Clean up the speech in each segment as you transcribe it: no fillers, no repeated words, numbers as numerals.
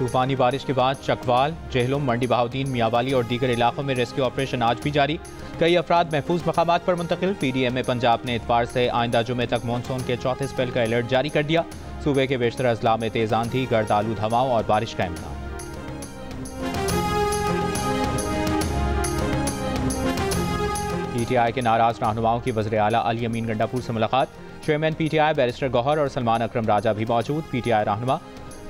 तूफानी बारिश के बाद चकवाल, जेहलम, मंडी बहाउद्दीन, मियांवाली और दीगर इलाकों में रेस्क्यू ऑपरेशन आज भी जारी। कई अफराद महफूज मकामात पर मुंतकिल। PDM पंजाब ने इतवार से आइंदा जुमे तक मानसून के चौथे स्पेल का अलर्ट जारी कर दिया। सूबे के बेशतर अजला में तेज आंधी, गर्द आलूद हवाओं और बारिश का इम्कान। PTI के नाराज रहनुमाओं की वज़ीर आला अली अमीन गंडापुर से मुलाकात। चेयरमैन PTI बैरिस्टर गौहर और सलमान अकरम राजा भी मौजूद। PTI रहनुमा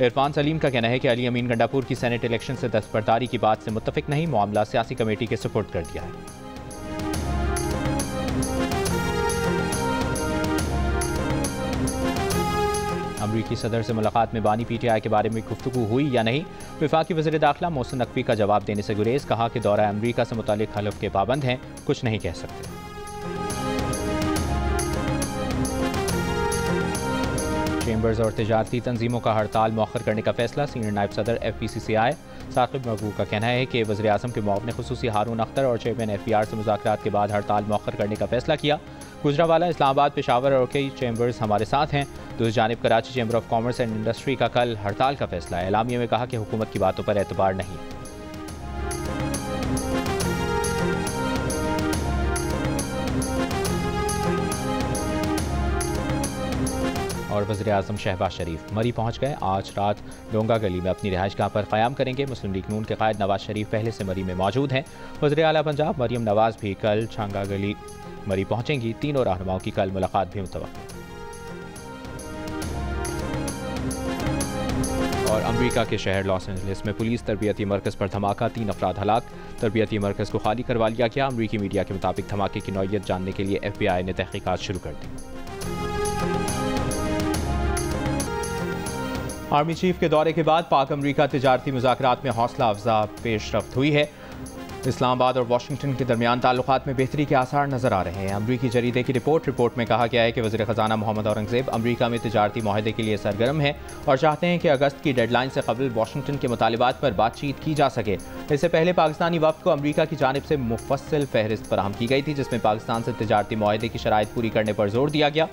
इरफान सलीम का कहना है कि अली अमीन गंडापुर की सेनेट इलेक्शन से दस्तबरदारी की बात से मुत्तफिक नहीं, मामला सियासी कमेटी के सुपुर्द कर दिया है। अमरीकी सदर से मुलाकात में बानी PTI के बारे में गुफ्तगू हुई या नहीं। वफाकी वज़ीर दाखिला मोहसिन नकवी का जवाब देने से गुरेज। कहा कि दौरा अमरीका से मुतालिक हलफ के पाबंद हैं, कुछ नहीं कह सकते। चेंबर्स और तिजारती तंजीमों का हड़ताल मौखर करने का फैसला। सीनियर नायब सदर FPCCI साकिब महबूब का कहना है कि वज़ीर आज़म के मुआविन खुसूसी हारून अख्तर और चेयरमैन FPR से मुज़ाकरात के बाद हड़ताल मौखर करने का फैसला किया। गुजरावाला, इस्लामाबाद, पेशावर और कई चेंबर्स हमारे साथ हैं। दूसरी जानिब Karachi chamber of commerce and industry का कल हड़ताल का फैसला है। एलामिया में कहा कि हुकूमत की बातों पर एतबार नहीं है। और वज़ीर आज़म शहबाज शरीफ मरी पहुँच गए। आज रात डोंगा गली में अपनी रिहाइशगाह पर क़याम करेंगे। मुस्लिम लीग नून के कायद नवाज शरीफ पहले से मरी में मौजूद हैं। वज़ीर आला पंजाब मरियम नवाज भी कल छांगा गली मरी पहुँचेंगी। तीनों रहनुमाओं की कल मुलाकात भी मुतवक्किल। और अमरीका के शहर लॉस एंजलिस में पुलिस तरबियती मरकज़ पर धमाका, 3 अफराद हलाक। तरबियती मरकज़ को खाली करवा लिया गया। अमरीकी मीडिया के मुताबिक धमाके की नौइयत जानने के लिए FBI ने तहकीकात शुरू कर दी। आर्मी चीफ के दौरे के बाद पाक अमरीका तिजारती मुज़ाकरात में हौसला अफजा पेशरफ्त हुई है। इस्लामाबाद और वाशिंगटन के दरमियान ताल्लुकात में बेहतरी के आसार नजर आ रहे हैं। अमरीकी जरीदे की रिपोर्ट में कहा गया है कि वज़ीर ख़जाना मोहम्मद औरंगज़ेब अमरीका में तिजारती मुआहदे के लिए सरगर्म है और चाहते हैं कि अगस्त की डेडलाइन से कबल वाशिंगटन के मुतालिबात पर बातचीत की जा सके। इससे पहले पाकिस्तानी वफ़द को अमरीका की जानिब से मुफस्सिल फहरिस्त फराहम की गई थी, जिसमें पाकिस्तान से तिजारती मुआहदे की शराइत पूरी करने पर जोर दिया गया।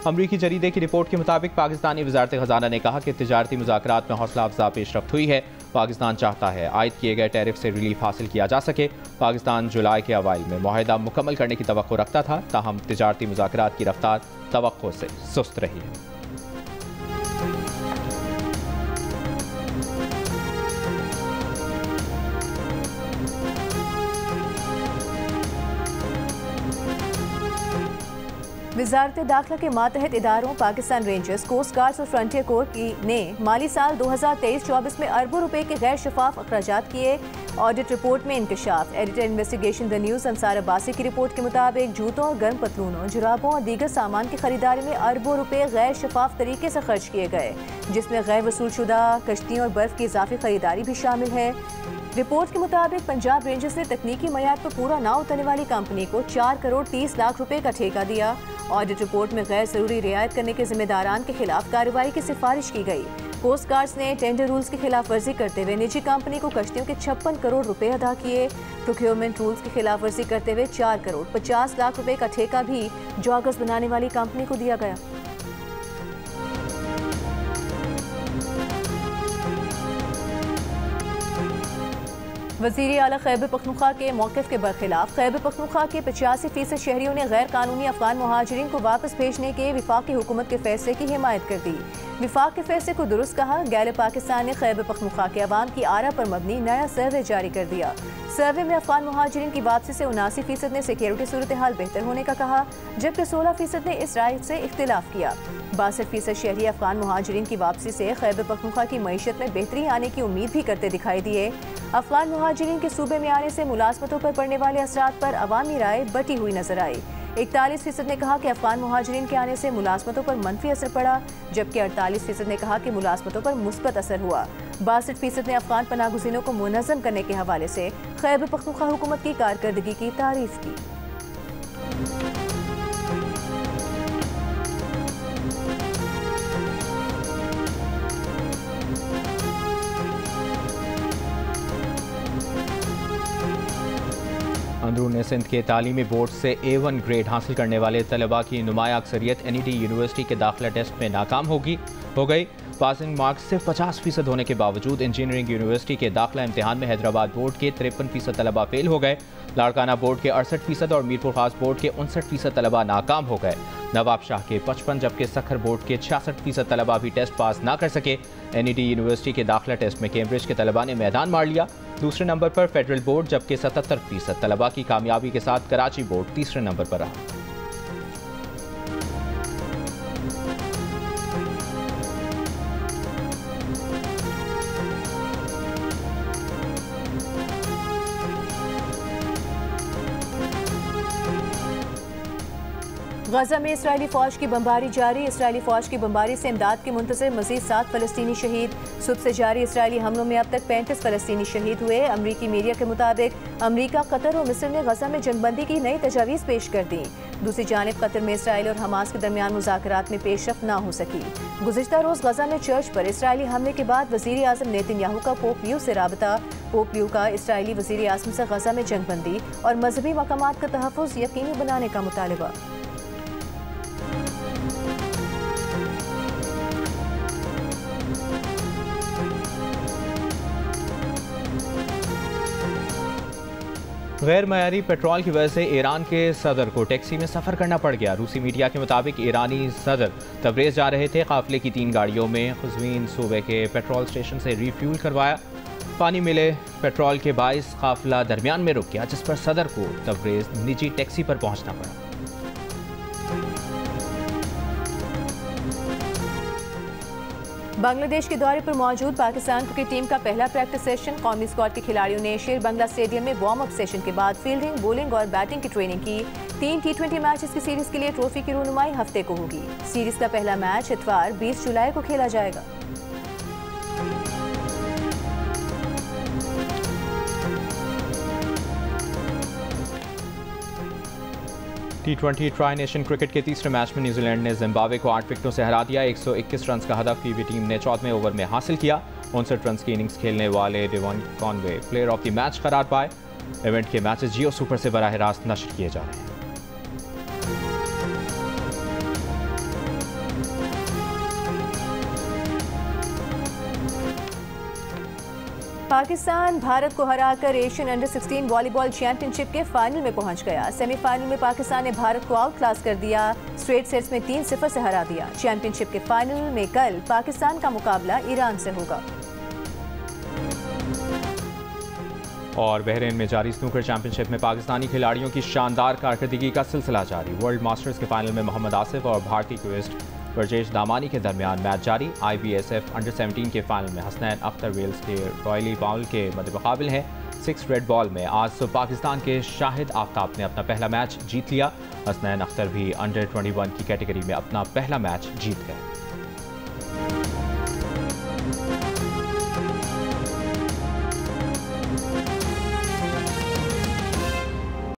अमरीकी जरीदे की रिपोर्ट के मुताबिक पाकिस्तानी वज़ारत ख़जाना ने कहा कि तिजारती मुज़ाकरात में हौसला अफजा पेशरफ्त हुई है। पाकिस्तान चाहता है आयद किए गए टैरिफ से रिलीफ हासिल किया जा सके। पाकिस्तान जुलाई के अवाइल में मुआहदा मुकम्मल करने की तवक्को रखता था, ताहम तिजारती मुज़ाकरात की रफ्तार तवक्को से सुस्त रही है। वज़ारत दाखिला के मातहत इदारों पाकिस्तान रेंजर्स, कोस्ट गार्ड्स और फ्रंटियर कोर ने माली साल 2023-24 में अरबों रुपए के गैर शफाफ अखराजात किए। ऑडिट रिपोर्ट में इंकशाफ। Editor investigation the news Ansar Abbasi की रिपोर्ट के मुताबिक जूतों और गर्म पतलूनों, जुराबों और दीगर सामान की खरीदारी में अरबों रुपए गैर शफाफ तरीके से खर्च किए गए, जिसमें गैर वसूल शुदा कश्तियों और बर्फ की इजाफी खरीदारी भी शामिल है। रिपोर्ट के मुताबिक पंजाब रेंजर्स ने तकनीकी मयार पर पूरा ना उतरने वाली कंपनी को 4 करोड़ 30 लाख रुपए का ठेका दिया। ऑडिट रिपोर्ट में गैर जरूरी रियायत करने के जिम्मेदारान के खिलाफ कार्रवाई की सिफारिश की गई। कोस्ट गार्ड्स ने टेंडर रूल्स की खिलाफ वर्जी करते हुए निजी कंपनी को कश्तियों के 56 करोड़ रुपए अदा किए। प्रोक्योरमेंट रूल्स की खिलाफ वर्जी करते हुए 4 करोड़ 50 लाख रुपए का ठेका भी जॉगर्स बनाने वाली कंपनी को दिया गया। वज़ीर आला खैबर पख्तूनख्वा के मौक़िफ़ के बरखिलाफ खैबर पख्तूनख्वा के 85% शहरियों ने गैर कानूनी अफ़गान मुहाजिरीन को वापस भेजने के वफाकी हुकूमत के फैसले की हिमायत कर दी। विफाक के फैसले को दुरुस्त कहा। गैर पाकिस्तान ने खैबर पख्तूनख्वा के अवाम की आरा पर मबनी नया सर्वे जारी कर दिया। सर्वे में अफ़गान मुहाजिरीन की वापसी से 79% ने सिक्योरिटी सूरत हाल बेहतर होने का कहा, जबकि 16% ने इस राय से इख्तिलाफ किया। 62% शहरी अफ़गान मुहाजिरीन की वापसी से खैबर पख्तूनख्वा की मईशत में बेहतरी आने की उम्मीद भी करते दिखाई दिए। अफ़गान मुहाजिरीन के सूबे में आने से मुलाजमतों पर पड़ने वाले असरात पर अवामी राय बटी हुई नजर आई। 41% ने कहा कि अफ़गान मुहाजिरीन के आने से मुलाजमतों पर मनफी असर पड़ा, जबकि 48% ने कहा कि मुलाजमतों पर मुस्बत असर हुआ। 62% ने अफ़गान पनाहगज़ीनों को मुनज़्ज़म करने के हवाले से खैबर पख्तूनख्वा हुकूमत की कारकर्दगी की तारीफ की। अंदरून सिंध के तालीमी बोर्ड से A1 ग्रेड हासिल करने वाले तलबा की नुमाया अक्सरियत NET यूनिवर्सिटी के दाखिला टेस्ट में नाकाम होगी। हो गई। पासिंग मार्क्स सिर्फ 50% होने के बावजूद इंजीनियरिंग यूनिवर्सिटी के दाखिला इम्तिहान में हैदराबाद बोर्ड के 53% तलबा फेल हो गए। लाड़काना बोर्ड के 68% और मीरपुर खास बोर्ड के 59% तलबा नाकाम हो गए। नवाब शाह के 55 जबकि सखर बोर्ड के 66% तलबा भी टेस्ट पास ना कर सके। NED यूनिवर्सिटी के दाखिला टेस्ट में कैम्ब्रिज के तलबा ने मैदान मार लिया। दूसरे नंबर पर फेडरल बोर्ड जबकि 77% तलबा की कामयाबी के साथ कराची बोर्ड तीसरे नंबर पर रहा। गजा में इसराइली फौज की बमबारी जारी। इसराइली फौज की बमबारी से इमदाद के मुंतज़िर मजीद 7 फलस्तीनी शहीद। सुबह से जारी इसराइली हमलों में अब तक 35 फलस्तीनी शहीद हुए। अमरीकी मीडिया के मुताबिक अमरीका, कतर और मिस्र ने गजा में जंगबंदी की नई तजावीज़ पेश कर दी। दूसरी जानिब कतर में इसराइल और हमास के दरमियान मुज़ाकरात में पेशरफ्त ना हो सकी। गुज़िश्ता रोज़ गजा में चर्च पर इसराइली हमले के बाद वज़ीर आज़म नेतन्याहू का पोप लियो से राबता। पोप लियो का इसराइली वज़ीर आज़म से गजा में जंगबंदी और मजहबी मकामात का तहफ़्फ़ुज़ यकीनी बनाने का मुतालबा। गैर मयारी पेट्रोल की वजह से ईरान के सदर को टैक्सी में सफ़र करना पड़ गया। रूसी मीडिया के मुताबिक ईरानी सदर तबरेज़ जा रहे थे। काफिले की 3 गाड़ियों में क़ज़वीन सूबे के पेट्रोल स्टेशन से रिफ्यूल करवाया। पानी मिले पेट्रोल के बाइस काफिला दरमियान में रुक गया, जिस पर सदर को तबरेज़ निजी टैक्सी पर पहुंचना पड़ा। बांग्लादेश के दौरे पर मौजूद पाकिस्तान क्रिकेट टीम का पहला प्रैक्टिस सेशन। कौमी स्क्वाड के खिलाड़ियों ने शेर बंगला स्टेडियम में वार्म अप सेशन के बाद फील्डिंग, बॉलिंग और बैटिंग की ट्रेनिंग की। 3 T20 मैचेस की सीरीज के लिए ट्रॉफी की रुनुमाई हफ्ते को होगी। सीरीज का पहला मैच इतवार 20 जुलाई को खेला जाएगा। T20 ट्राई नेशन क्रिकेट के तीसरे मैच में न्यूजीलैंड ने जिम्बाब्वे को 8 विकेटों से हरा दिया। 121 रन का हदफ कीवी टीम ने 14वें ओवर में हासिल किया। 59 रन की इनिंग्स खेलने वाले Devon Conway player of the match करार पाए। इवेंट के मैचेस जियो सुपर से बराह रास्त नश्र किए जा रहे हैं। पाकिस्तान भारत को हराकर एशियन अंडर 16 वॉलीबॉल चैंपियनशिप के फाइनल में पहुंच गया। सेमीफाइनल में पाकिस्तान ने भारत को आउट क्लास कर दिया। स्ट्रेट सेट्स में 3-0 से हरा दिया। चैंपियनशिप के फाइनल में कल पाकिस्तान का मुकाबला ईरान से होगा। और बहरीन में जारी स्नूकर चैंपियनशिप में पाकिस्तानी खिलाड़ियों की शानदार कारकर्दगी का सिलसिला जारी। वर्ल्ड मास्टर्स के फाइनल में मोहम्मद आसिफ और भारतीय क्विस्ट ब्रजेश दामानी के दरमियान मैच जारी। IBSF अंडर 17 के फाइनल में हसनैन अख्तर वेल्स के रॉयली पाउल के मद्देमुकाबिल हैं। 6 रेड बॉल में आज सुबह पाकिस्तान के शाहिद आफ्ताब ने अपना पहला मैच जीत लिया। हसनैन अख्तर भी अंडर 21 की कैटेगरी में अपना पहला मैच जीत गए।